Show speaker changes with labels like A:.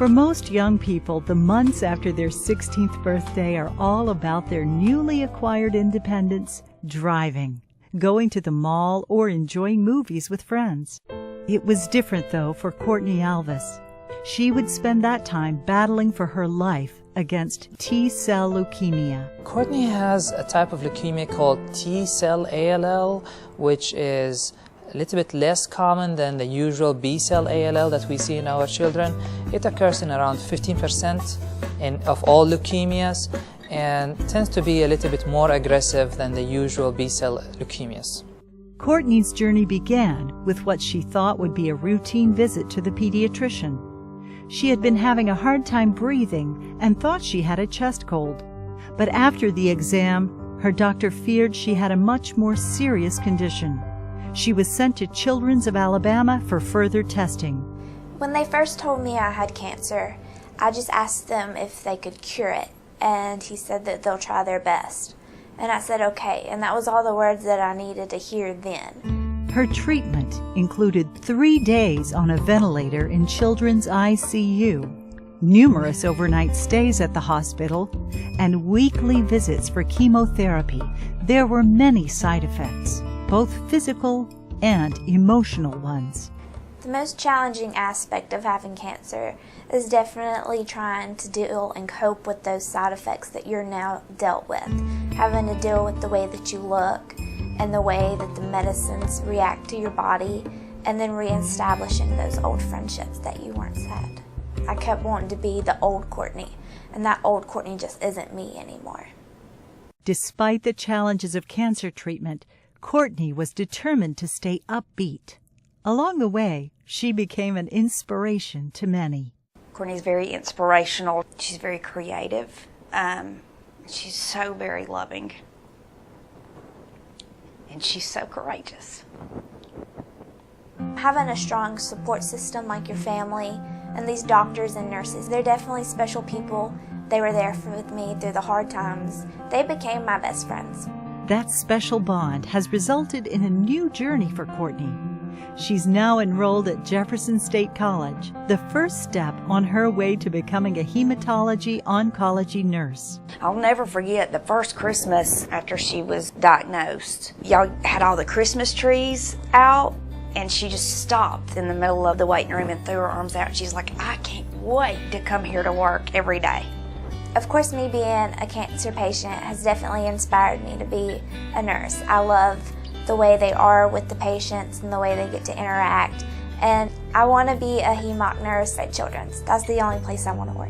A: For most young people, the months after their 16th birthday are all about their newly acquired independence, driving, going to the mall, or enjoying movies with friends. It was different, though, for Courtney Alvis. She would spend that time battling for her life against T-cell leukemia.
B: Courtney has a type of leukemia called T-cell ALL, which is a little bit less common than the usual B-cell ALL that we see in our children. It occurs in around 15% of all leukemias and tends to be a little bit more aggressive than the usual B-cell leukemias.
A: Courtney's journey began with what she thought would be a routine visit to the pediatrician. She had been having a hard time breathing and thought she had a chest cold. But after the exam, her doctor feared she had a much more serious condition. She was sent to Children's of Alabama for further testing.
C: When they first told me I had cancer, I just asked them if they could cure it, and he said that they'll try their best. And I said okay, and that was all the words that I needed to hear then.
A: Her treatment included 3 days on a ventilator in Children's ICU, numerous overnight stays at the hospital, and weekly visits for chemotherapy. There were many side effects, both physical and emotional ones.
C: The most challenging aspect of having cancer is definitely trying to deal and cope with those side effects that you're now dealt with. Having to deal with the way that you look and the way that the medicines react to your body, and then reestablishing those old friendships that you once had. I kept wanting to be the old Courtney, and that old Courtney just isn't me anymore.
A: Despite the challenges of cancer treatment, Courtney was determined to stay upbeat. Along the way, she became an inspiration to many.
D: Courtney's very inspirational. She's very creative. She's so very loving. And she's so courageous.
C: Having a strong support system like your family and these doctors and nurses, they're definitely special people. They were there with me through the hard times. They became my best friends.
A: That special bond has resulted in a new journey for Courtney. She's now enrolled at Jefferson State College, the first step on her way to becoming a hematology-oncology nurse.
D: I'll never forget the first Christmas after she was diagnosed. Y'all had all the Christmas trees out, and she just stopped in the middle of the waiting room and threw her arms out. She's like, I can't wait to come here to work every day.
C: Of course, me being a cancer patient has definitely inspired me to be a nurse. I love the way they are with the patients and the way they get to interact. And I want to be a hemonc nurse at Children's. That's the only place I want to work.